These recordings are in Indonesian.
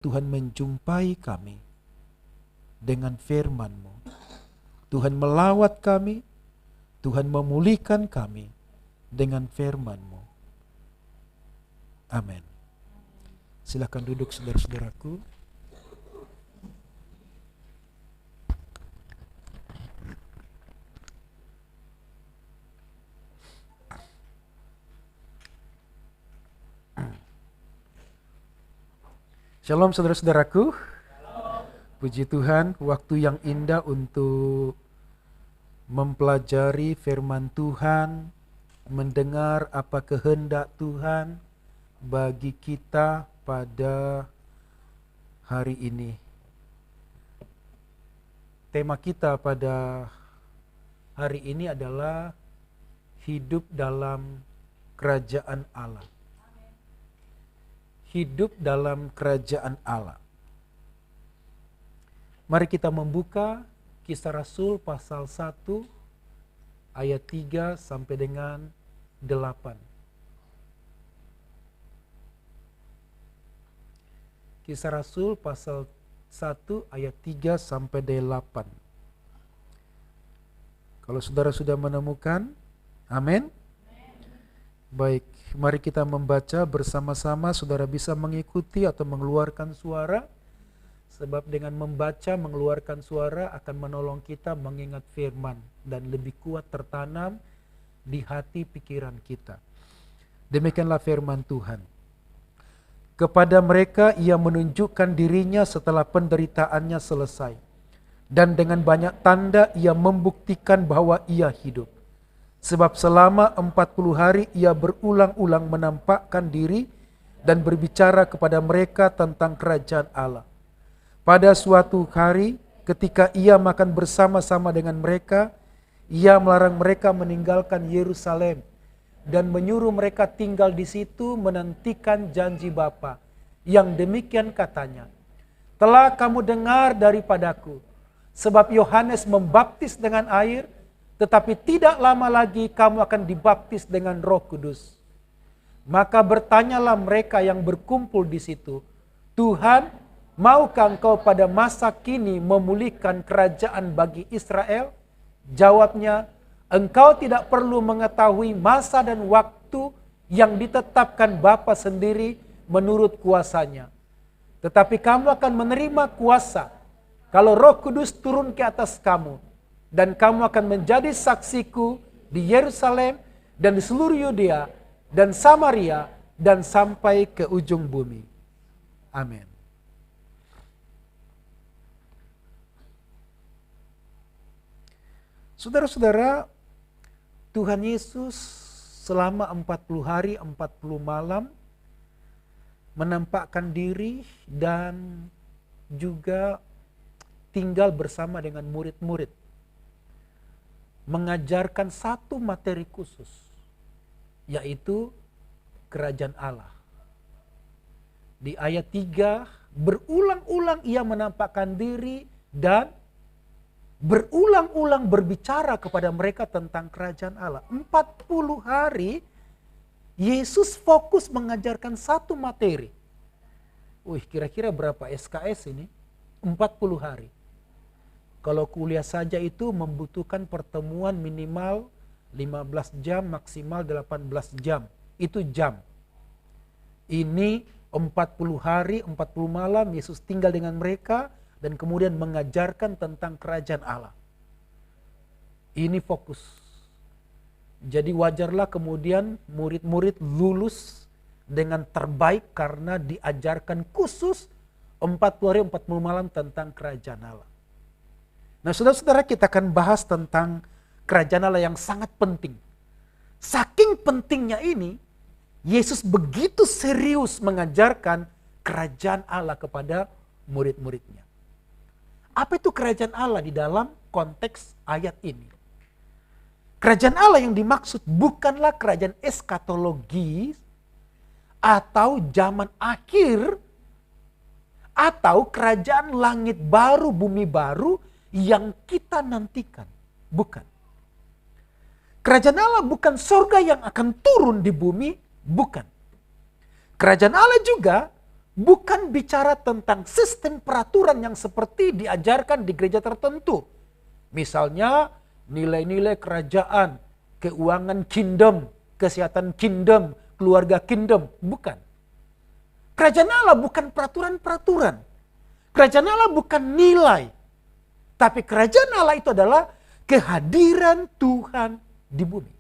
Tuhan menjumpai kami dengan firman-Mu. Tuhan melawat kami, Tuhan memulihkan kami dengan firman-Mu. Amin. Silakan duduk saudara-saudaraku. Shalom saudara-saudaraku. Puji Tuhan, waktu yang indah untuk mempelajari firman Tuhan, mendengar apa kehendak Tuhan bagi kita pada hari ini. Tema kita pada hari ini adalah hidup dalam kerajaan Allah. Hidup dalam kerajaan Allah. Mari kita membuka Kisah Rasul pasal 1 ayat 3 sampai dengan 8. Kisah Rasul pasal 1 ayat 3 sampai 8. Kalau saudara sudah menemukan, amin. Baik, mari kita membaca bersama-sama. Saudara bisa mengikuti atau mengeluarkan suara, sebab dengan membaca mengeluarkan suara akan menolong kita mengingat firman dan lebih kuat tertanam di hati pikiran kita. Demikianlah firman Tuhan. Kepada mereka ia menunjukkan dirinya setelah penderitaannya selesai, dan dengan banyak tanda ia membuktikan bahwa ia hidup. Sebab selama 40 hari ia berulang-ulang menampakkan diri dan berbicara kepada mereka tentang kerajaan Allah. Pada suatu hari ketika ia makan bersama-sama dengan mereka, ia melarang mereka meninggalkan Yerusalem dan menyuruh mereka tinggal di situ menantikan janji Bapa. Yang demikian katanya, telah kamu dengar daripadaku, sebab Yohanes membaptis dengan air, tetapi tidak lama lagi kamu akan dibaptis dengan Roh Kudus. Maka bertanyalah mereka yang berkumpul di situ, Tuhan, maukah engkau pada masa kini memulihkan kerajaan bagi Israel? Jawabnya, engkau tidak perlu mengetahui masa dan waktu yang ditetapkan Bapa sendiri menurut kuasanya. Tetapi kamu akan menerima kuasa kalau Roh Kudus turun ke atas kamu. Dan kamu akan menjadi saksiku di Yerusalem dan di seluruh Yudea dan Samaria dan sampai ke ujung bumi. Amin. Saudara-saudara, Tuhan Yesus selama 40 hari 40 malam menampakkan diri dan juga tinggal bersama dengan murid-murid. Mengajarkan satu materi khusus, yaitu kerajaan Allah. Di ayat 3, berulang-ulang ia menampakkan diri dan berulang-ulang berbicara kepada mereka tentang kerajaan Allah. 40 hari Yesus fokus mengajarkan satu materi. Kira-kira berapa SKS ini? 40 hari. Kalau kuliah saja itu membutuhkan pertemuan minimal 15 jam, maksimal 18 jam. Itu jam. Ini 40 hari, 40 malam Yesus tinggal dengan mereka dan kemudian mengajarkan tentang kerajaan Allah. Ini fokus. Jadi wajarlah kemudian murid-murid lulus dengan terbaik karena diajarkan khusus 40 hari, 40 malam tentang kerajaan Allah. Nah, saudara-saudara, kita akan bahas tentang kerajaan Allah yang sangat penting. Saking pentingnya ini, Yesus begitu serius mengajarkan kerajaan Allah kepada murid-muridnya. Apa itu kerajaan Allah di dalam konteks ayat ini? Kerajaan Allah yang dimaksud bukanlah kerajaan eskatologi atau zaman akhir atau kerajaan langit baru, bumi baru yang kita nantikan. Bukan. Kerajaan Allah bukan surga yang akan turun di bumi. Bukan. Kerajaan Allah juga bukan bicara tentang sistem peraturan yang seperti diajarkan di gereja tertentu. Misalnya nilai-nilai kerajaan, keuangan kingdom, kesehatan kingdom, keluarga kingdom. Bukan. Kerajaan Allah bukan peraturan-peraturan. Kerajaan Allah bukan nilai. Tapi kerajaan Allah itu adalah kehadiran Tuhan di bumi.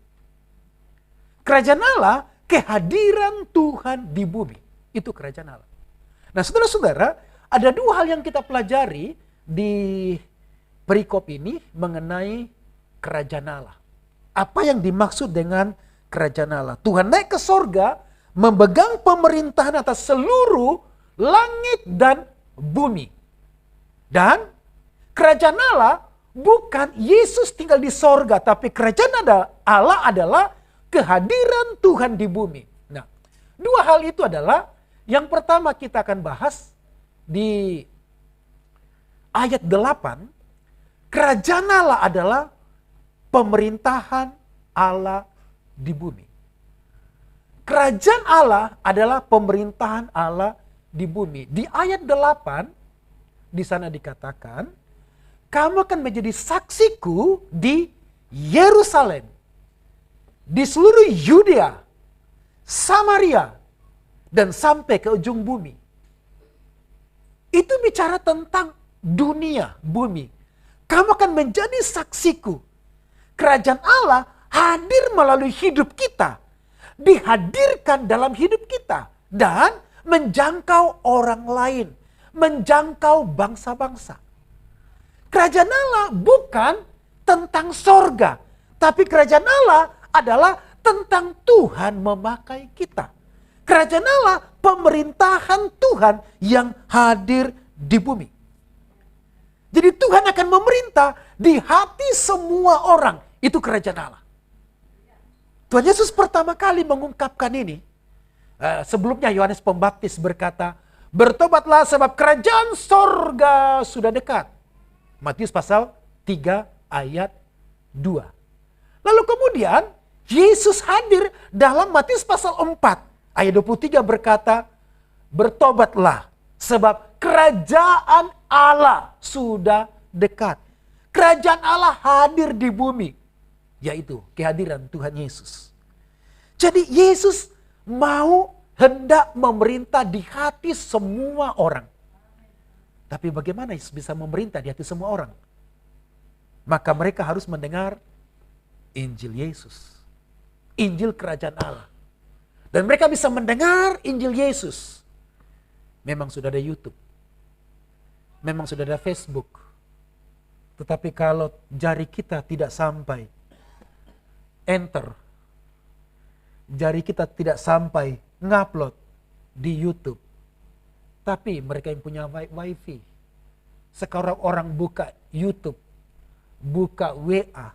Kerajaan Allah, kehadiran Tuhan di bumi. Itu kerajaan Allah. Nah, saudara-saudara, ada dua hal yang kita pelajari di perikop ini mengenai kerajaan Allah. Apa yang dimaksud dengan kerajaan Allah? Tuhan naik ke sorga, memegang pemerintahan atas seluruh langit dan bumi. Dan kerajaan Allah bukan Yesus tinggal di sorga, tapi kerajaan Allah adalah kehadiran Tuhan di bumi. Nah, dua hal itu adalah yang pertama kita akan bahas di ayat 8. Kerajaan Allah adalah pemerintahan Allah di bumi. Kerajaan Allah adalah pemerintahan Allah di bumi. Di ayat 8, di sana dikatakan, kamu akan menjadi saksiku di Yerusalem, di seluruh Yudea, Samaria, dan sampai ke ujung bumi. Itu bicara tentang dunia, bumi. Kamu akan menjadi saksiku. Kerajaan Allah hadir melalui hidup kita. Dihadirkan dalam hidup kita. Dan menjangkau orang lain. Menjangkau bangsa-bangsa. Kerajaan Allah bukan tentang sorga. Tapi kerajaan Allah adalah tentang Tuhan memakai kita. Kerajaan Allah, pemerintahan Tuhan yang hadir di bumi. Jadi Tuhan akan memerintah di hati semua orang. Itu kerajaan Allah. Tuhan Yesus pertama kali mengungkapkan ini. Sebelumnya Yohanes Pembaptis berkata, bertobatlah sebab kerajaan sorga sudah dekat. Matius pasal 3 ayat 2. Lalu kemudian Yesus hadir dalam Matius pasal 4. Ayat 23 berkata, bertobatlah sebab kerajaan Allah sudah dekat. Kerajaan Allah hadir di bumi, yaitu kehadiran Tuhan Yesus. Jadi Yesus mau hendak memerintah di hati semua orang. Tapi bagaimana Yesus bisa memerintah di hati semua orang? Maka mereka harus mendengar Injil Yesus. Injil kerajaan Allah. Dan mereka bisa mendengar Injil Yesus. Memang sudah ada YouTube. Memang sudah ada Facebook. Tetapi kalau jari kita tidak sampai enter. Jari kita tidak sampai ngupload di YouTube. Tapi mereka yang punya wifi. Sekarang orang buka YouTube. Buka WA.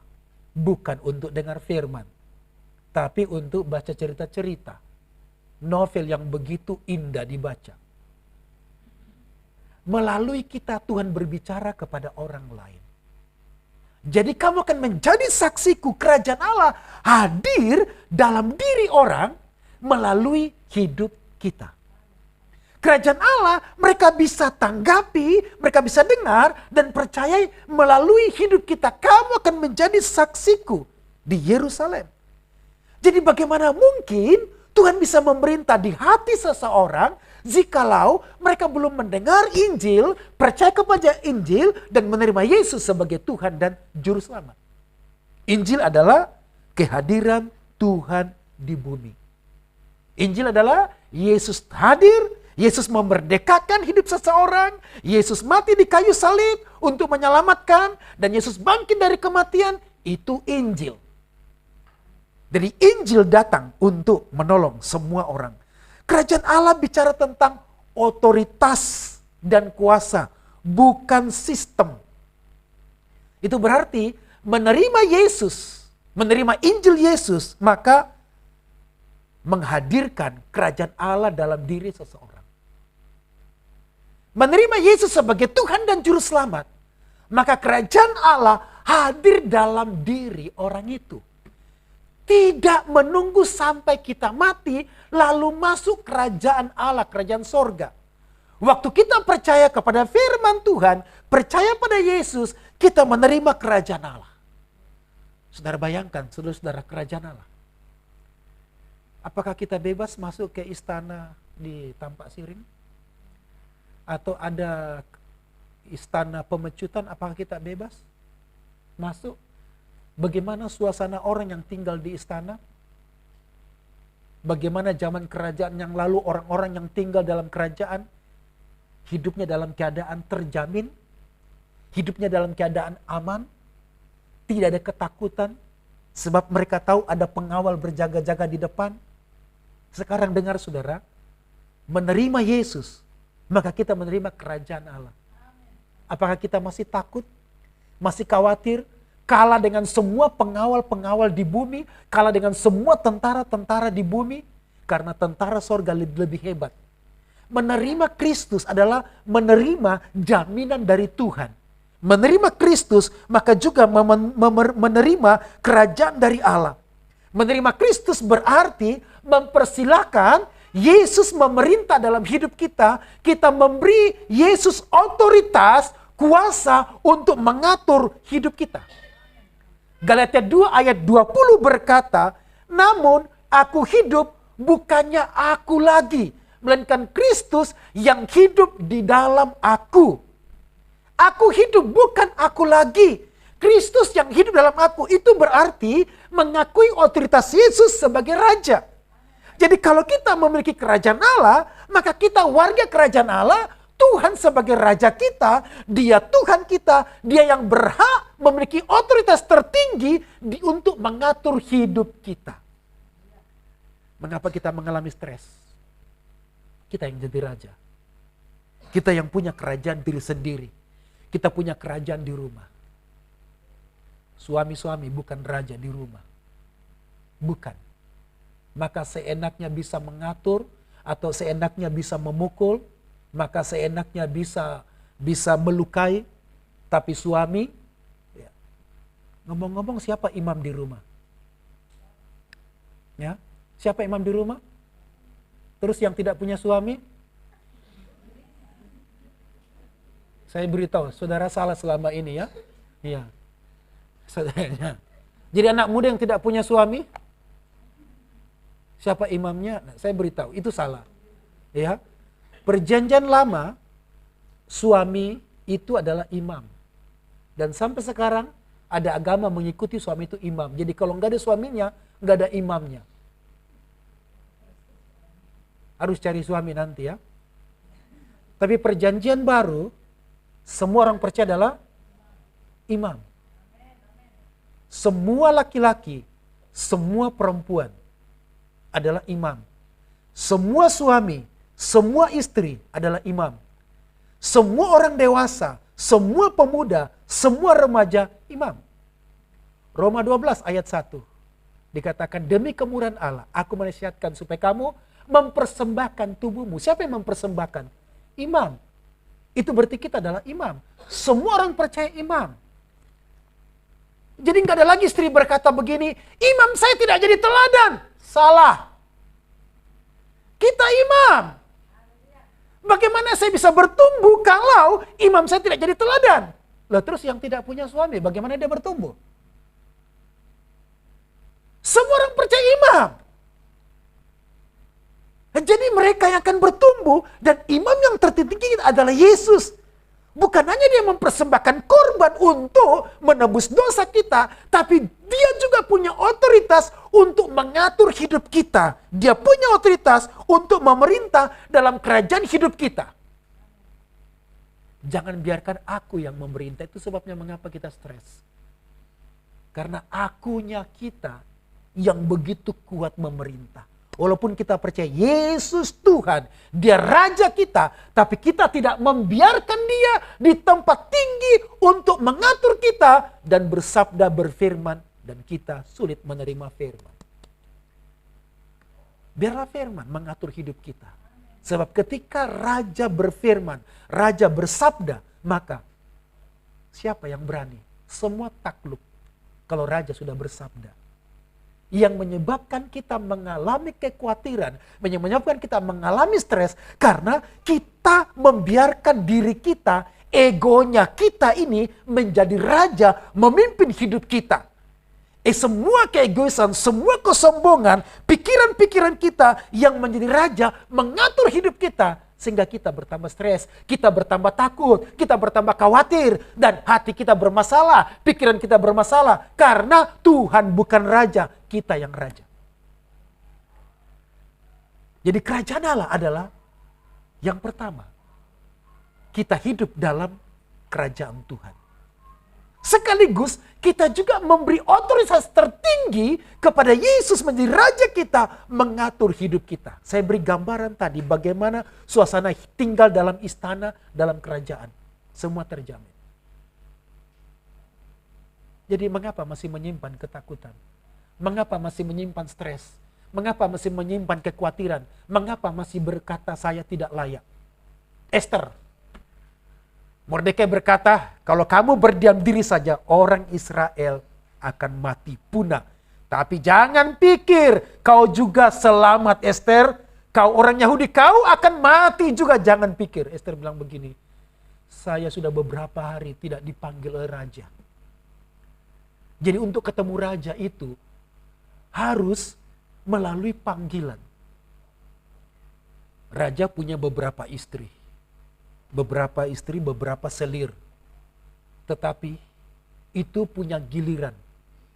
Bukan untuk dengar firman. Tapi untuk baca cerita-cerita. Novel yang begitu indah dibaca. Melalui kita Tuhan berbicara kepada orang lain. Jadi kamu akan menjadi saksiku, kerajaan Allah hadir dalam diri orang melalui hidup kita. Kerajaan Allah mereka bisa tanggapi, mereka bisa dengar dan percayai melalui hidup kita. Kamu akan menjadi saksiku di Yerusalem. Jadi bagaimana mungkin Tuhan bisa memerintah di hati seseorang jikalau mereka belum mendengar Injil, percaya kepada Injil, dan menerima Yesus sebagai Tuhan dan Juru Selamat. Injil adalah kehadiran Tuhan di bumi. Injil adalah Yesus hadir, Yesus memerdekakan hidup seseorang, Yesus mati di kayu salib untuk menyelamatkan, dan Yesus bangkit dari kematian. Itu Injil. Jadi Injil datang untuk menolong semua orang. Kerajaan Allah bicara tentang otoritas dan kuasa, bukan sistem. Itu berarti menerima Yesus, menerima Injil Yesus, maka menghadirkan kerajaan Allah dalam diri seseorang. Menerima Yesus sebagai Tuhan dan Juru Selamat, maka kerajaan Allah hadir dalam diri orang itu. Tidak menunggu sampai kita mati, lalu masuk kerajaan Allah, kerajaan sorga. Waktu kita percaya kepada firman Tuhan, percaya pada Yesus, kita menerima kerajaan Allah. Saudara bayangkan, saudara-saudara, kerajaan Allah. Apakah kita bebas masuk ke istana di Tampak Siring? Atau ada istana pemecutan, apakah kita bebas masuk? Bagaimana suasana orang yang tinggal di istana? Bagaimana zaman kerajaan yang lalu orang-orang yang tinggal dalam kerajaan hidupnya dalam keadaan terjamin, hidupnya dalam keadaan aman, tidak ada ketakutan, sebab mereka tahu ada pengawal berjaga-jaga di depan. Sekarang dengar saudara, menerima Yesus, maka kita menerima kerajaan Allah. Apakah kita masih takut, masih khawatir, kalah dengan semua pengawal-pengawal di bumi, kalah dengan semua tentara-tentara di bumi, karena tentara sorga lebih hebat. Menerima Kristus adalah menerima jaminan dari Tuhan. Menerima Kristus maka juga menerima kerajaan dari Allah. Menerima Kristus berarti mempersilahkan Yesus memerintah dalam hidup kita. Kita memberi Yesus otoritas, kuasa untuk mengatur hidup kita. Galatia 2 ayat 20 berkata, namun aku hidup bukannya aku lagi, melainkan Kristus yang hidup di dalam aku. Aku hidup bukan aku lagi. Kristus yang hidup dalam aku itu berarti mengakui otoritas Yesus sebagai Raja. Jadi kalau kita memiliki kerajaan Allah, maka kita warga kerajaan Allah, Tuhan sebagai Raja kita, Dia Tuhan kita, Dia yang berhak memiliki otoritas tertinggi untuk mengatur hidup kita. Mengapa kita mengalami stres? Kita yang jadi raja. Kita yang punya kerajaan diri sendiri. Kita punya kerajaan di rumah. Suami-suami bukan raja di rumah. Bukan. Maka seenaknya bisa mengatur atau seenaknya bisa memukul, maka seenaknya bisa melukai. Tapi suami, ya. Ngomong-ngomong siapa imam di rumah? Ya, siapa imam di rumah? Terus yang tidak punya suami? Saya beritahu, saudara salah selama ini ya. Iya. Saudaranya. Jadi anak muda yang tidak punya suami, siapa imamnya? Nah, saya beritahu, itu salah. Ya. Perjanjian lama, suami itu adalah imam. Dan sampai sekarang ada agama mengikuti suami itu imam. Jadi kalau nggak ada suaminya, nggak ada imamnya. Harus cari suami nanti ya. Tapi perjanjian baru, semua orang percaya adalah imam. Semua laki-laki, semua perempuan adalah imam. Semua suami, semua istri adalah imam. Semua orang dewasa, semua pemuda, semua remaja, imam. Roma 12 ayat 1. Dikatakan, demi kemurahan Allah, aku menasihatkan supaya kamu mempersembahkan tubuhmu. Siapa yang mempersembahkan? Imam. Itu berarti kita adalah imam. Semua orang percaya imam. Jadi nggak ada lagi istri berkata begini, imam saya tidak jadi teladan. Salah. Kita imam. Bagaimana saya bisa bertumbuh kalau imam saya tidak jadi teladan? Lah terus yang tidak punya suami, bagaimana dia bertumbuh? Semua orang percaya imam. Jadi mereka yang akan bertumbuh dan imam yang tertinggi adalah Yesus. Bukan hanya dia mempersembahkan korban untuk menebus dosa kita, tapi dia juga punya otoritas untuk mengatur hidup kita. Dia punya otoritas untuk memerintah dalam kerajaan hidup kita. Jangan biarkan aku yang memerintah, itu sebabnya mengapa kita stres. Karena akunya kita yang begitu kuat memerintah. Walaupun kita percaya Yesus Tuhan, Dia Raja kita, tapi kita tidak membiarkan Dia di tempat tinggi untuk mengatur kita dan bersabda berfirman, dan kita sulit menerima firman. Biarlah firman mengatur hidup kita. Sebab ketika Raja berfirman, Raja bersabda, maka siapa yang berani? Semua takluk kalau Raja sudah bersabda. yang menyebabkan kita mengalami kekhawatiran, yang menyebabkan kita mengalami stres, karena kita membiarkan diri kita, egonya kita ini menjadi raja, memimpin hidup kita. Semua keegoisan, semua kesombongan, pikiran-pikiran kita yang menjadi raja mengatur hidup kita. Sehingga kita bertambah stres, kita bertambah takut, kita bertambah khawatir. Dan hati kita bermasalah, pikiran kita bermasalah. Karena Tuhan bukan raja, kita yang raja. Jadi kerajaan Allah adalah yang pertama. Kita hidup dalam kerajaan Tuhan. Sekaligus kita juga memberi otoritas tertinggi kepada Yesus menjadi raja kita, mengatur hidup kita. Saya beri gambaran tadi bagaimana suasana tinggal dalam istana, dalam kerajaan. Semua terjamin. Jadi mengapa masih menyimpan ketakutan? Mengapa masih menyimpan stres? Mengapa masih menyimpan kekhawatiran? Mengapa masih berkata saya tidak layak? Esther, Mordekai berkata, kalau kamu berdiam diri saja, orang Israel akan mati punah. Tapi jangan pikir kau juga selamat, Esther. Kau orang Yahudi, kau akan mati juga. Jangan pikir. Esther bilang begini, saya sudah beberapa hari tidak dipanggil oleh raja. Jadi untuk ketemu raja itu harus melalui panggilan. Raja punya beberapa istri. Beberapa selir. Tetapi itu punya giliran.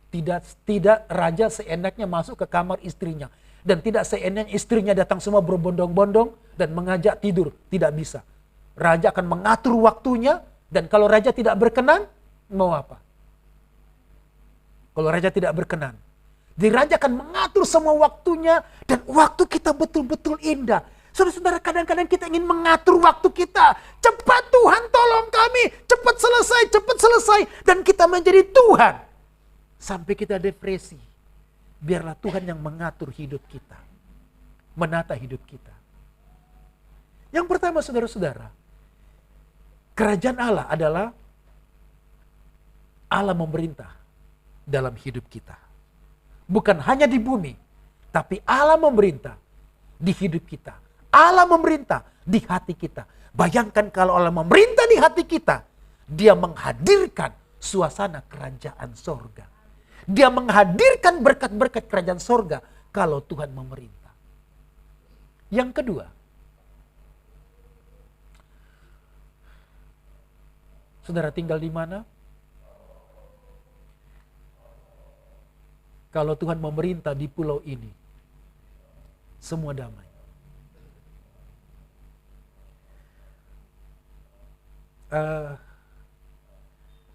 Tidak raja seenaknya masuk ke kamar istrinya. Dan tidak seenaknya istrinya datang semua berbondong-bondong dan mengajak tidur. Tidak bisa. Raja akan mengatur waktunya, dan kalau raja tidak berkenan, mau apa? Kalau raja tidak berkenan. Jadi raja akan mengatur semua waktunya, dan waktu kita betul-betul indah. Saudara-saudara, kadang-kadang kita ingin mengatur waktu kita. Cepat Tuhan tolong kami, cepat selesai. Dan kita menjadi Tuhan. Sampai kita depresi. Biarlah Tuhan yang mengatur hidup kita. Menata hidup kita. Yang pertama saudara-saudara, kerajaan Allah adalah Allah memerintah dalam hidup kita. Bukan hanya di bumi, tapi Allah memerintah di hidup kita. Allah memerintah di hati kita. Bayangkan kalau Allah memerintah di hati kita, Dia menghadirkan suasana kerajaan sorga. Dia menghadirkan berkat-berkat kerajaan sorga kalau Tuhan memerintah. Yang kedua, saudara tinggal di mana? Kalau Tuhan memerintah di pulau ini, semua damai.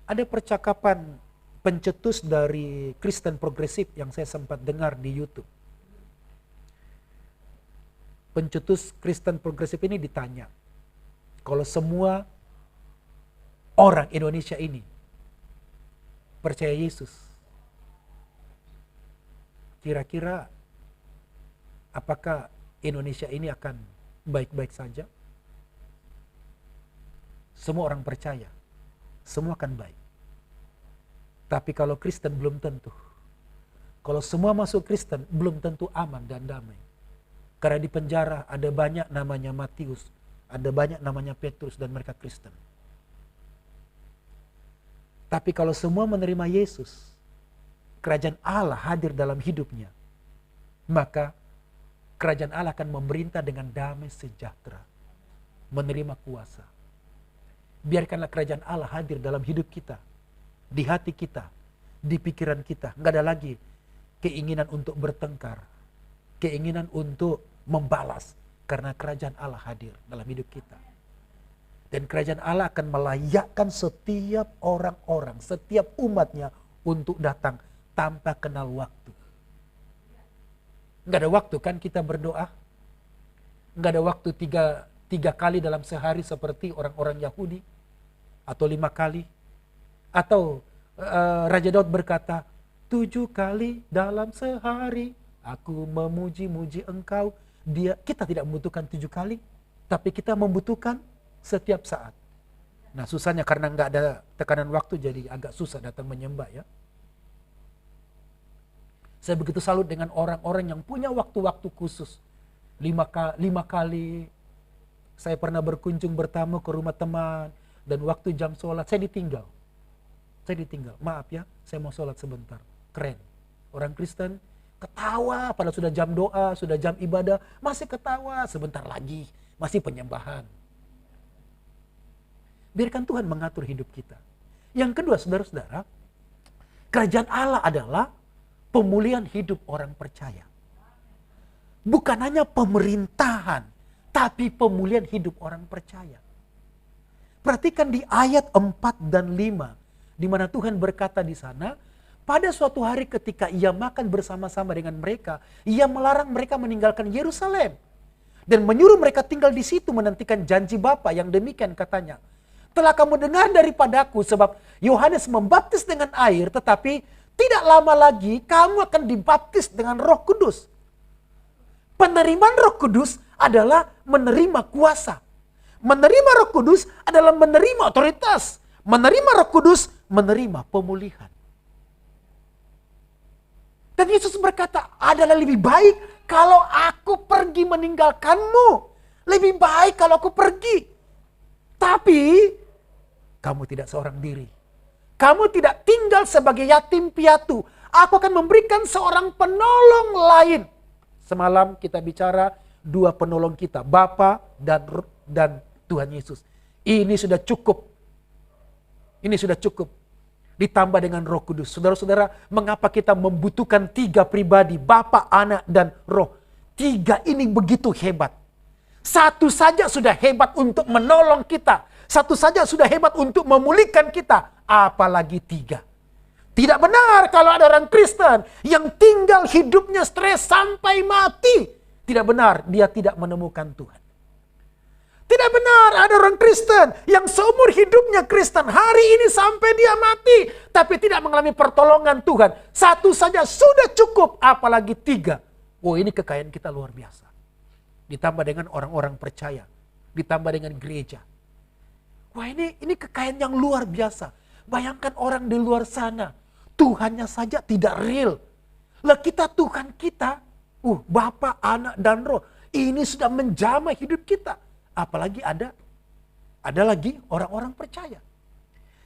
Ada percakapan pencetus dari Kristen progresif yang saya sempat dengar di YouTube. Pencetus Kristen progresif ini ditanya, kalau semua orang Indonesia ini percaya Yesus, kira-kira apakah Indonesia ini akan baik-baik saja? Semua orang percaya, semua akan baik. Tapi kalau Kristen belum tentu. Kalau semua masuk Kristen belum tentu aman dan damai. Karena di penjara ada banyak namanya Matius, ada banyak namanya Petrus dan mereka Kristen. Tapi kalau semua menerima Yesus, kerajaan Allah hadir dalam hidupnya, maka kerajaan Allah akan memerintah dengan damai sejahtera, menerima kuasa. Biarkanlah kerajaan Allah hadir dalam hidup kita, di hati kita, di pikiran kita. Nggak ada lagi keinginan untuk bertengkar, keinginan untuk membalas, karena kerajaan Allah hadir dalam hidup kita. Dan kerajaan Allah akan melayakkan setiap orang-orang, setiap umatnya untuk datang tanpa kenal waktu. Nggak ada waktu kan kita berdoa? Nggak ada waktu tiga kali dalam sehari seperti orang-orang Yahudi? Atau 5 kali? Atau Raja Daud berkata, 7 kali dalam sehari aku memuji-muji engkau. Kita tidak membutuhkan 7 kali, tapi kita membutuhkan setiap saat. Nah susahnya karena nggak ada tekanan waktu, jadi agak susah datang menyembah ya. Saya begitu salut dengan orang-orang yang punya waktu-waktu khusus. 5 kali saya pernah berkunjung bertamu ke rumah teman, dan waktu jam sholat saya ditinggal. Maaf ya, saya mau sholat sebentar. Keren. Orang Kristen ketawa padahal sudah jam doa, sudah jam ibadah, masih ketawa, sebentar lagi masih penyembahan. Biarkan Tuhan mengatur hidup kita. Yang kedua, saudara-saudara, kerajaan Allah adalah pemulihan hidup orang percaya. Bukan hanya pemerintahan, tapi pemulihan hidup orang percaya. Perhatikan di ayat 4 dan 5, di mana Tuhan berkata di sana, pada suatu hari ketika ia makan bersama-sama dengan mereka, ia melarang mereka meninggalkan Yerusalem dan menyuruh mereka tinggal di situ menantikan janji Bapa yang demikian katanya. Telah kamu dengar daripadaku sebab Yohanes membaptis dengan air, tetapi tidak lama lagi kamu akan dibaptis dengan Roh Kudus. Penerimaan Roh Kudus adalah menerima kuasa. Menerima Roh Kudus adalah menerima otoritas. Menerima Roh Kudus, menerima pemulihan. Dan Yesus berkata, adalah lebih baik kalau aku pergi meninggalkanmu. Lebih baik kalau aku pergi. Tapi kamu tidak seorang diri. Kamu tidak tinggal sebagai yatim piatu. Aku akan memberikan seorang penolong lain. Semalam kita bicara 2 penolong kita, Bapa dan Tuhan Yesus. Ini sudah cukup. Ini sudah cukup. Ditambah dengan Roh Kudus. Saudara-saudara, mengapa kita membutuhkan 3 pribadi, Bapa, Anak, dan Roh? 3 ini begitu hebat. Satu saja sudah hebat untuk menolong kita. Satu saja sudah hebat untuk memulihkan kita. Apalagi 3. Tidak benar kalau ada orang Kristen yang tinggal hidupnya stres sampai mati. Tidak benar, dia tidak menemukan Tuhan. Tidak benar ada orang Kristen yang seumur hidupnya Kristen, hari ini sampai dia mati, tapi tidak mengalami pertolongan Tuhan. Satu saja sudah cukup, apalagi 3. Oh, ini kekayaan kita luar biasa. Ditambah dengan orang-orang percaya, ditambah dengan gereja. Wah, ini kekayaan yang luar biasa. Bayangkan orang di luar sana, Tuhannya saja tidak real. Lah kita Tuhan kita, Bapa, Anak, dan Roh, ini sudah menjamah hidup kita. Apalagi ada lagi orang-orang percaya.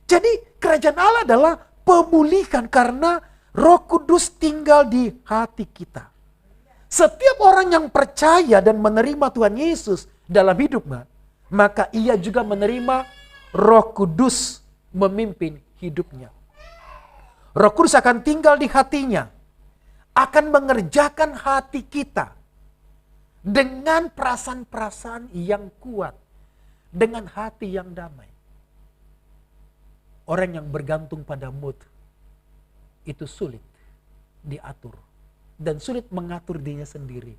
Jadi kerajaan Allah adalah pemulihan karena Roh Kudus tinggal di hati kita. Setiap orang yang percaya dan menerima Tuhan Yesus dalam hidupnya, maka ia juga menerima Roh Kudus memimpin hidupnya. Roh Kudus akan tinggal di hatinya, akan mengerjakan hati kita dengan perasaan-perasaan yang kuat, dengan hati yang damai. Orang yang bergantung pada mood itu sulit diatur dan sulit mengatur dirinya sendiri.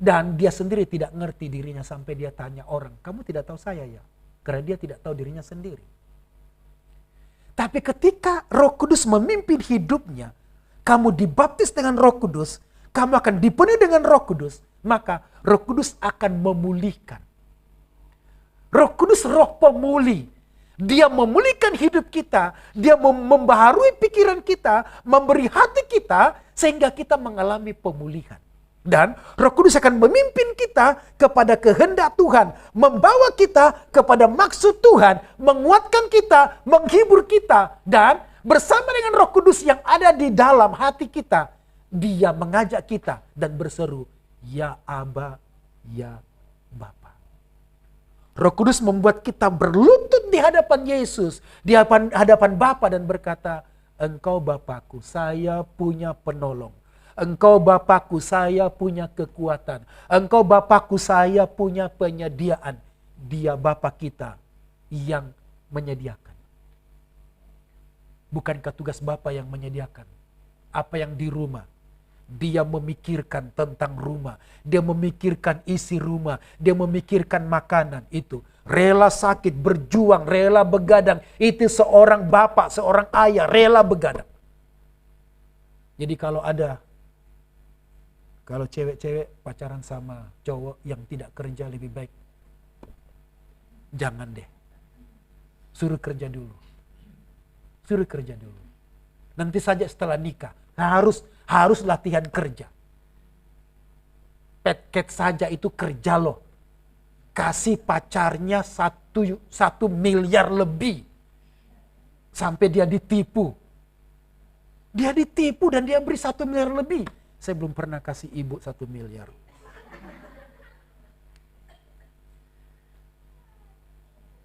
Dan dia sendiri tidak ngerti dirinya sampai dia tanya orang, kamu tidak tahu saya ya? Karena dia tidak tahu dirinya sendiri. Tapi ketika Roh Kudus memimpin hidupnya, kamu dibaptis dengan Roh Kudus, kamu akan dipenuhi dengan Roh Kudus, maka Roh Kudus akan memulihkan. Roh Kudus roh pemulih. Dia memulihkan hidup kita, dia membaharui pikiran kita, memberi hati kita, sehingga kita mengalami pemulihan. Dan Roh Kudus akan memimpin kita kepada kehendak Tuhan, membawa kita kepada maksud Tuhan, menguatkan kita, menghibur kita, dan bersama dengan Roh Kudus yang ada di dalam hati kita, dia mengajak kita dan berseru, ya Aba, ya Bapa. Roh Kudus membuat kita berlutut di hadapan Yesus, di hadapan Bapa dan berkata, Engkau Bapakku, saya punya penolong. Engkau Bapakku, saya punya kekuatan. Engkau Bapakku, saya punya penyediaan. Dia Bapa kita yang menyediakan. Bukankah tugas Bapa yang menyediakan? Apa yang di rumah? Dia memikirkan tentang rumah. Dia memikirkan isi rumah. Dia memikirkan makanan itu. Rela sakit, berjuang, rela begadang. Itu seorang bapak, seorang ayah, rela begadang. Jadi kalau cewek-cewek pacaran sama cowok yang tidak kerja lebih baik, jangan deh. Suruh kerja dulu. Suruh kerja dulu. Nanti saja setelah nikah, harus latihan kerja. Petket saja itu kerja loh. Kasih pacarnya 1 miliar lebih. Sampai dia ditipu. Dia ditipu dan dia beri 1 miliar lebih. Saya belum pernah kasih ibu 1 miliar.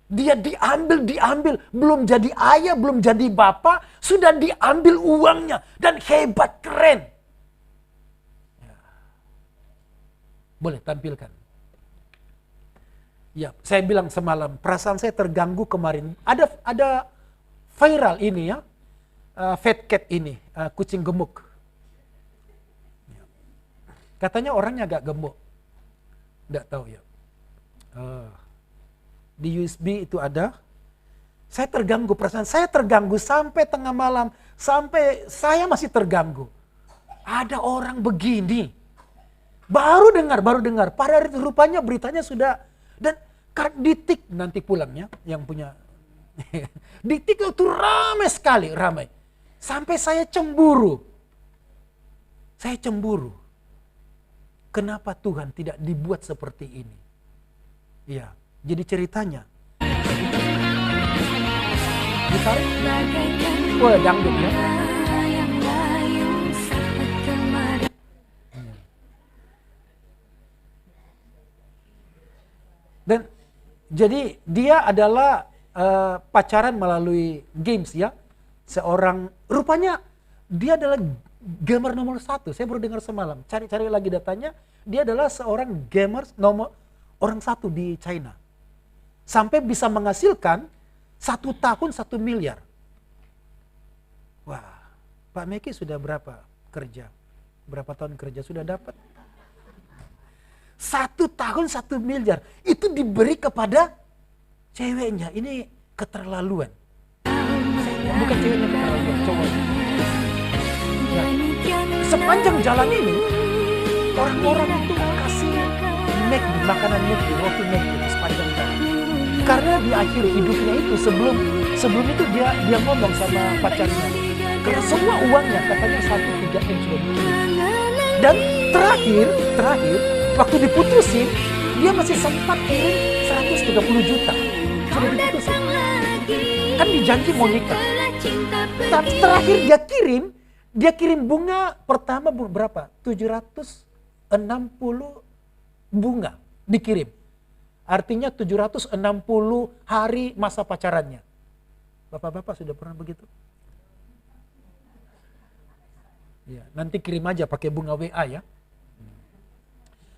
Dia diambil. Belum jadi ayah, belum jadi bapak. Sudah diambil uangnya. Dan hebat, keren. Ya. Boleh tampilkan. Ya, saya bilang semalam, perasaan saya terganggu kemarin. Ada viral ini ya. Fat cat ini, kucing gemuk. Ya. Katanya orangnya agak gemuk. Nggak tahu ya. Di USB itu ada. Saya terganggu, perasaan saya terganggu sampai tengah malam. Sampai saya masih terganggu. Ada orang begini. Baru dengar. Pada hari itu rupanya beritanya sudah. Dan di tik nanti pulangnya yang punya. Di tik itu ramai sekali, ramai. Sampai saya cemburu. Kenapa Tuhan tidak dibuat seperti ini? Ya. Jadi ceritanya. Ditarik. Oh, dangdut ya. Dan jadi dia adalah pacaran melalui games ya. Seorang, rupanya dia adalah gamer nomor 1. Saya baru dengar semalam. Cari lagi datanya. Dia adalah seorang gamer orang 1 di China. Sampai bisa menghasilkan 1 tahun 1 miliar. Wah, Pak Meki sudah berapa kerja? Berapa tahun kerja sudah dapat? 1 tahun 1 miliar. Itu diberi kepada ceweknya. Ini keterlaluan. Bukan ceweknya keterlaluan, cowoknya. Nah, sepanjang jalan ini, orang-orang itu kasih makanan McD, roti McD sepanjang jalan. Karena di akhir hidupnya itu sebelum itu dia ngomong sama pacarnya. Karena semua uangnya katanya 1,3 M sudah dikirim. Dan terakhir waktu diputusin dia masih sempat kirim 130 juta. Sudah diputusin. Kan dijanji mau nikah. Tapi terakhir dia kirim bunga pertama berapa? 760 bunga dikirim. Artinya 760 hari masa pacarannya. Bapak-bapak sudah pernah begitu? Ya, nanti kirim aja pakai bunga WA ya.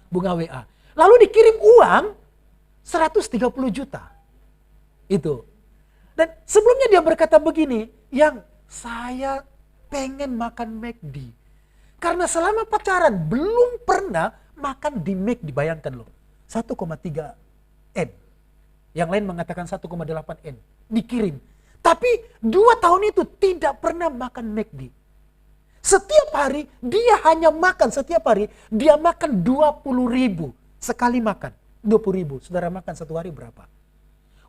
Bunga WA. Lalu dikirim uang 130 juta. Itu. Dan sebelumnya dia berkata begini, yang saya pengen makan McD. Karena selama pacaran belum pernah makan di McD, bayangkan loh. 1,3 M. Yang lain mengatakan 1,8 M. Dikirim. Tapi 2 tahun itu tidak pernah makan McD. Setiap hari dia hanya makan, dia makan 20.000 sekali makan. 20.000, saudara makan 1 hari berapa?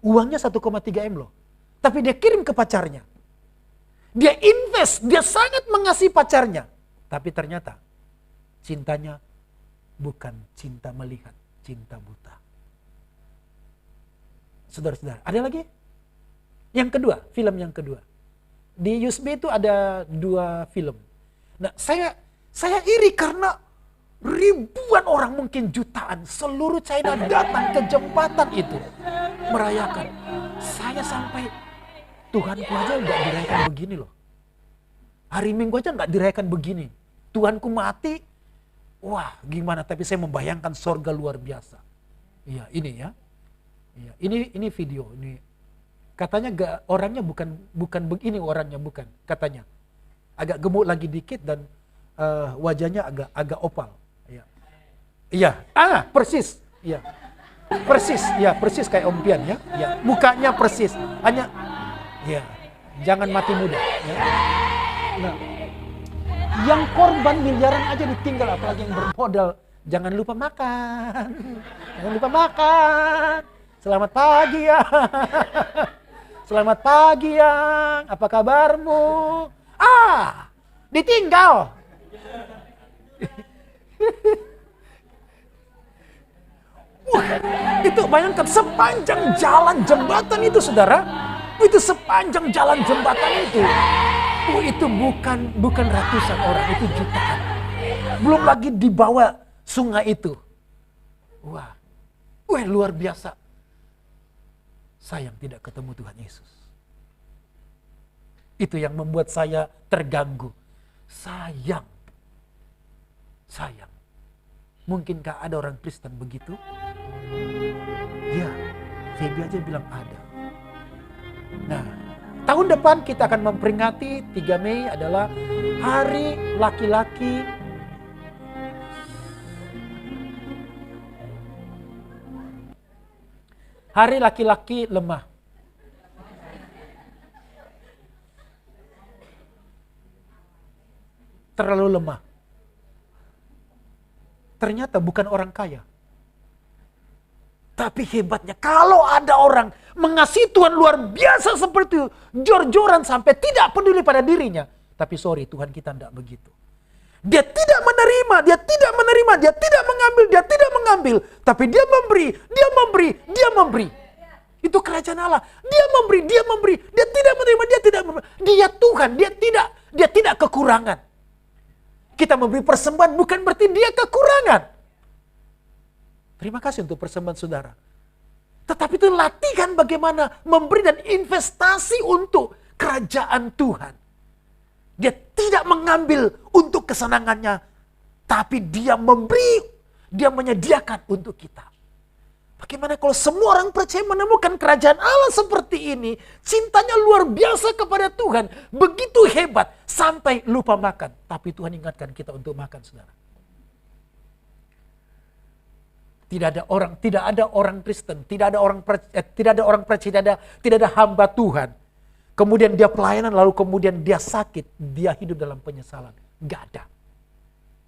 Uangnya 1,3 M loh. Tapi dia kirim ke pacarnya. Dia invest, dia sangat mengasihi pacarnya. Tapi ternyata cintanya bukan cinta melihat, cinta buta. Saudara-saudara, ada lagi? Yang kedua, film yang kedua. Di USB itu ada 2 film. Nah, saya iri karena ribuan orang, mungkin jutaan, seluruh China datang ke jembatan itu merayakan. Saya sampai, Tuhanku aja nggak dirayakan begini loh. Hari Minggu aja nggak dirayakan begini. Tuhanku mati, wah gimana? Tapi saya membayangkan sorga luar biasa. Iya, ini ya. Iya, ini video. Ini katanya orangnya bukan begini orangnya, bukan katanya. Agak gemuk lagi dikit dan wajahnya agak opal. Iya. Iya, persis. Iya. Persis kayak Om Pian ya. Iya, mukanya persis. Hanya ya, jangan mati muda ya. Nah, yang korban miliaran aja ditinggal, apalagi yang bermodal. Jangan lupa makan. Selamat pagi ya. Selamat pagi ya. Apa kabarmu? Ditinggal. Wah, itu bayangkan sepanjang jalan jembatan itu, saudara. Itu sepanjang jalan jembatan itu. Itu bukan ratusan orang, itu jutaan. Belum lagi di bawah sungai itu. Wah, luar biasa. Sayang tidak ketemu Tuhan Yesus. Itu yang membuat saya terganggu. Sayang. Mungkinkah ada orang Kristen begitu? Ya, Feby aja bilang ada. Nah, tahun depan kita akan memperingati 3 Mei adalah Hari Laki-laki Hari laki-laki lemah. Terlalu lemah. Ternyata bukan orang kaya. Tapi hebatnya kalau ada orang mengasihi Tuhan luar biasa seperti itu, jor-joran sampai tidak peduli pada dirinya. Tapi sorry, Tuhan kita tidak begitu. Dia tidak menerima, dia tidak mengambil. Tapi dia memberi. Itu kerajaan Allah. Dia memberi. Dia tidak menerima, Dia Tuhan, dia tidak kekurangan. Kita memberi persembahan bukan berarti dia kekurangan. Terima kasih untuk persembahan saudara. Tetapi itu latihan bagaimana memberi dan investasi untuk kerajaan Tuhan. Dia tidak mengambil untuk kesenangannya, tapi dia memberi, dia menyediakan untuk kita. Bagaimana kalau semua orang percaya menemukan kerajaan Allah seperti ini, cintanya luar biasa kepada Tuhan, begitu hebat, sampai lupa makan. Tapi Tuhan ingatkan kita untuk makan, saudara. Tidak ada orang Kristen, tidak ada orang percaya, tidak ada hamba Tuhan. Kemudian dia pelayanan, lalu kemudian dia sakit, dia hidup dalam penyesalan. Gak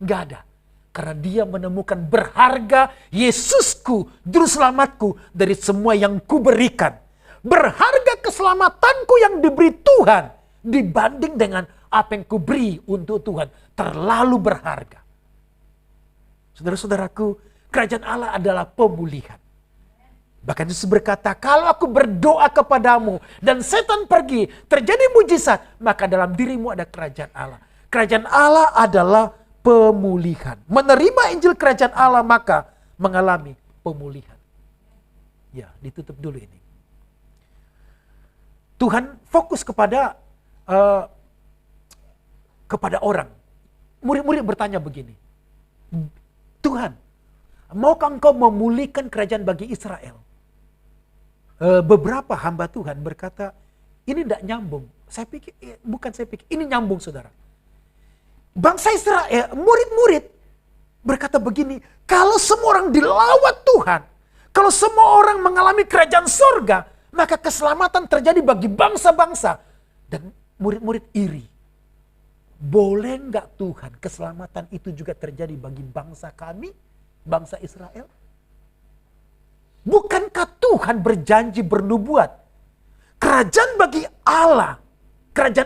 ada. Karena dia menemukan berharga Yesusku, Juru Selamatku dari semua yang kuberikan. Berharga keselamatanku yang diberi Tuhan dibanding dengan apa yang kuberi untuk Tuhan. Terlalu berharga. Saudara-saudaraku, kerajaan Allah adalah pemulihan. Bahkan Yesus berkata, kalau aku berdoa kepadamu dan setan pergi, terjadi mujizat, maka dalam dirimu ada kerajaan Allah. Kerajaan Allah adalah pemulihan. Menerima Injil kerajaan Allah maka mengalami pemulihan. Ya, ditutup dulu ini. Tuhan fokus kepada orang. Murid-murid bertanya begini. Tuhan, maukah engkau memulihkan kerajaan bagi Israel? Beberapa hamba Tuhan berkata, ini tidak nyambung. Ini nyambung, saudara. Bangsa Israel, murid-murid berkata begini, kalau semua orang dilawat Tuhan, kalau semua orang mengalami kerajaan surga, maka keselamatan terjadi bagi bangsa-bangsa. Dan murid-murid iri. Boleh enggak Tuhan keselamatan itu juga terjadi bagi bangsa kami, bangsa Israel? Bukankah Tuhan berjanji bernubuat? Kerajaan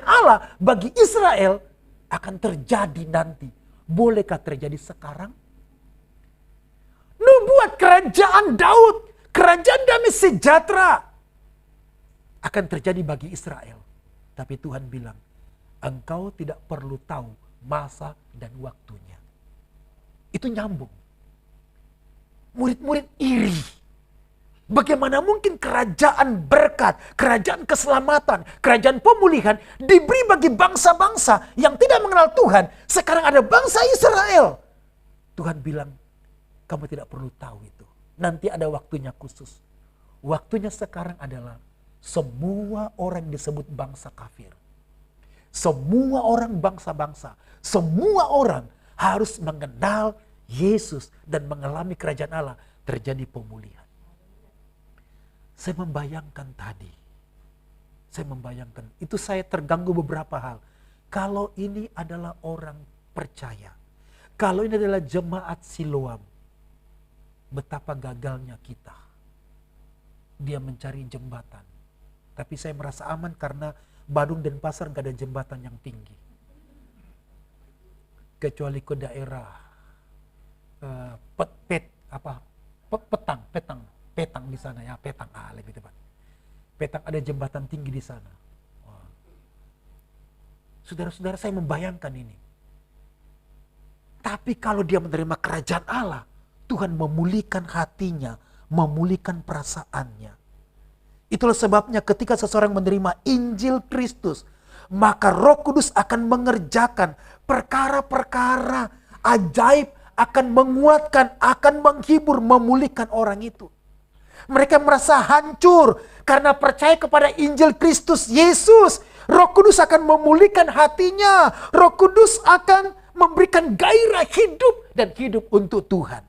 Allah bagi Israel akan terjadi nanti. Bolehkah terjadi sekarang? Nubuat kerajaan Daud, kerajaan damai sejahtera akan terjadi bagi Israel. Tapi Tuhan bilang, engkau tidak perlu tahu masa dan waktunya. Itu nyambung. Murid-murid iri. Bagaimana mungkin kerajaan berkat, kerajaan keselamatan, kerajaan pemulihan diberi bagi bangsa-bangsa yang tidak mengenal Tuhan. Sekarang ada bangsa Israel. Tuhan bilang, kamu tidak perlu tahu itu. Nanti ada waktunya khusus. Waktunya sekarang adalah semua orang disebut bangsa kafir. Semua orang bangsa-bangsa. Semua orang harus mengenal Yesus dan mengalami kerajaan Allah. Terjadi pemulihan. Saya membayangkan tadi. Itu saya terganggu beberapa hal. Kalau ini adalah orang percaya. Kalau ini adalah jemaat Siloam. Betapa gagalnya kita. Dia mencari jembatan. Tapi saya merasa aman karena Badung dan Pasar gak ada jembatan yang tinggi. kecuali ke daerah petang di sana ya, petang lebih tepat. Petang ada jembatan tinggi di sana. Wah. Saudara-saudara, saya membayangkan ini. Tapi kalau dia menerima kerajaan Allah, Tuhan memulihkan hatinya, memulihkan perasaannya. Itulah sebabnya ketika seseorang menerima Injil Kristus, maka Roh Kudus akan mengerjakan perkara-perkara ajaib, akan menguatkan, akan menghibur, memulihkan orang itu. Mereka merasa hancur karena percaya kepada Injil Kristus Yesus. Roh Kudus akan memulihkan hatinya. Roh Kudus akan memberikan gairah hidup dan hidup untuk Tuhan.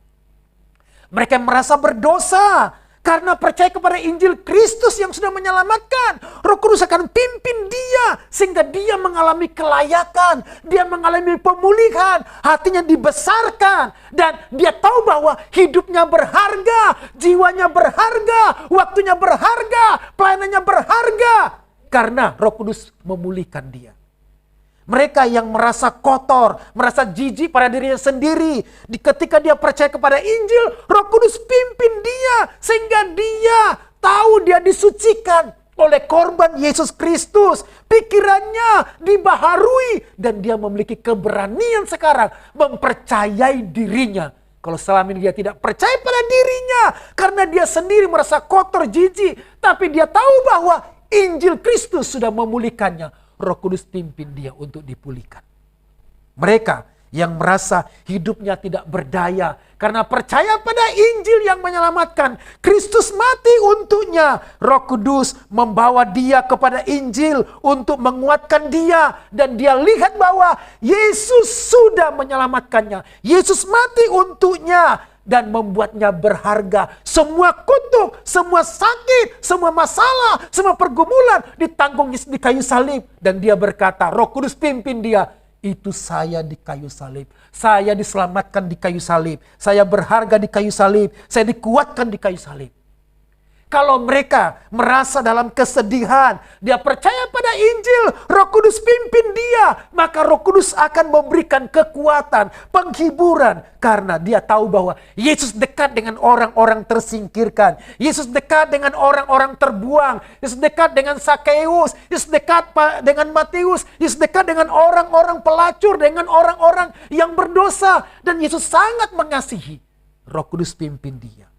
Mereka merasa berdosa karena percaya kepada Injil Kristus yang sudah menyelamatkan. Roh Kudus akan pimpin dia sehingga dia mengalami kelayakan, dia mengalami pemulihan, hatinya dibesarkan dan dia tahu bahwa hidupnya berharga, jiwanya berharga, waktunya berharga, pelayanannya berharga karena Roh Kudus memulihkan dia. Mereka yang merasa kotor, merasa jijik pada dirinya sendiri. Ketika dia percaya kepada Injil, Roh Kudus pimpin dia. Sehingga dia tahu dia disucikan oleh korban Yesus Kristus. Pikirannya dibaharui. Dan dia memiliki keberanian sekarang mempercayai dirinya. Kalau selama ini dia tidak percaya pada dirinya. Karena dia sendiri merasa kotor, jijik. Tapi dia tahu bahwa Injil Kristus sudah memulihkannya. Roh Kudus pimpin dia untuk dipulihkan. Mereka yang merasa hidupnya tidak berdaya karena percaya pada Injil yang menyelamatkan. Kristus mati untuknya. Roh Kudus membawa dia kepada Injil untuk menguatkan dia. Dan dia lihat bahwa Yesus sudah menyelamatkannya. Yesus mati untuknya. Dan membuatnya berharga. Semua kutuk, semua sakit, semua masalah, semua pergumulan ditanggung di kayu salib. Dan dia berkata, Roh Kudus pimpin dia. Itu saya di kayu salib. Saya diselamatkan di kayu salib. Saya berharga di kayu salib. Saya dikuatkan di kayu salib. Kalau mereka merasa dalam kesedihan, dia percaya pada Injil, Roh Kudus pimpin dia, maka Roh Kudus akan memberikan kekuatan, penghiburan, karena dia tahu bahwa Yesus dekat dengan orang-orang tersingkirkan, Yesus dekat dengan orang-orang terbuang, Yesus dekat dengan Sakeus, Yesus dekat dengan Matius, Yesus dekat dengan orang-orang pelacur, dengan orang-orang yang berdosa, dan Yesus sangat mengasihi. Roh Kudus pimpin dia.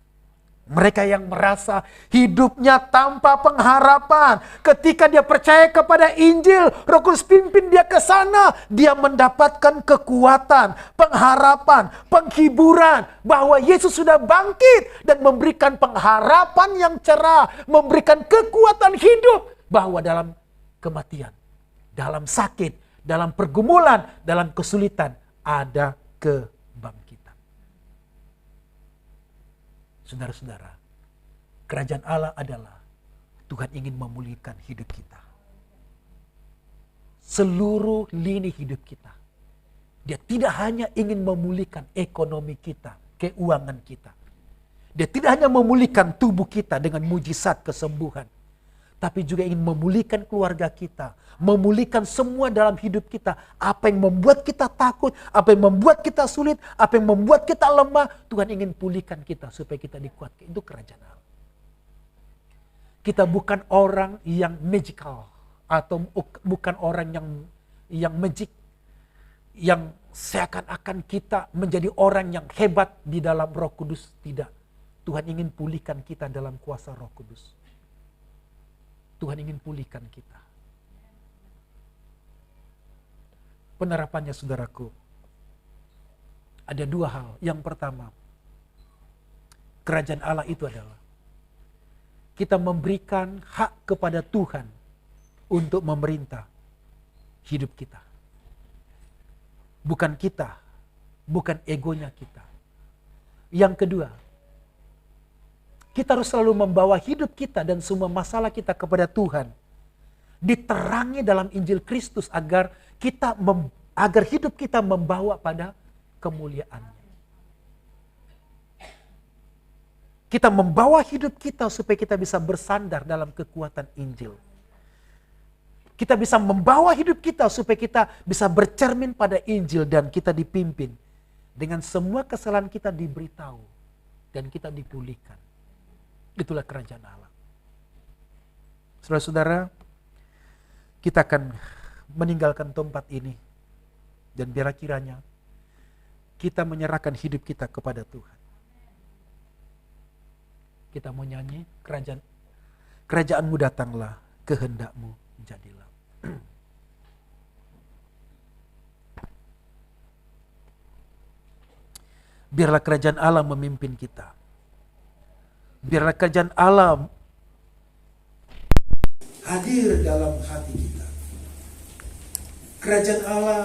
Mereka yang merasa hidupnya tanpa pengharapan. Ketika dia percaya kepada Injil, Roh Kudus pimpin dia ke sana. Dia mendapatkan kekuatan, pengharapan, penghiburan. Bahwa Yesus sudah bangkit dan memberikan pengharapan yang cerah. Memberikan kekuatan hidup. Bahwa dalam kematian, dalam sakit, dalam pergumulan, dalam kesulitan, ada kebangkitan. Saudara-saudara, kerajaan Allah adalah Tuhan ingin memulihkan hidup kita. Seluruh lini hidup kita. Dia tidak hanya ingin memulihkan ekonomi kita, keuangan kita. Dia tidak hanya memulihkan tubuh kita dengan mujizat kesembuhan. Tapi juga ingin memulihkan keluarga kita. Memulihkan semua dalam hidup kita. Apa yang membuat kita takut, apa yang membuat kita sulit, apa yang membuat kita lemah. Tuhan ingin pulihkan kita supaya kita dikuatkan. Itu kerajaan Allah. Kita bukan orang yang magical. Atau bukan orang yang magic. Yang seakan-akan kita menjadi orang yang hebat di dalam Roh Kudus. Tidak. Tuhan ingin pulihkan kita dalam kuasa Roh Kudus. Tuhan ingin pulihkan kita. Penerapannya saudaraku, ada dua hal. Yang pertama, kerajaan Allah itu adalah kita memberikan hak kepada Tuhan untuk memerintah hidup kita. Bukan kita, bukan egonya kita. Yang kedua, kita harus selalu membawa hidup kita dan semua masalah kita kepada Tuhan. Diterangi dalam Injil Kristus agar hidup kita membawa pada kemuliaannya. Kita membawa hidup kita supaya kita bisa bersandar dalam kekuatan Injil. Kita bisa membawa hidup kita supaya kita bisa bercermin pada Injil dan kita dipimpin. Dengan semua kesalahan kita diberitahu dan kita dipulihkan. Itulah kerajaan Allah. Saudara-saudara, kita akan meninggalkan tempat ini. Dan biar kiranya kita menyerahkan hidup kita kepada Tuhan. Kita mau nyanyi, kerajaanmu datanglah, kehendakmu jadilah. Biarlah kerajaan Allah memimpin kita. Biarlah kerajaan Allah hadir dalam hati kita. Kerajaan Allah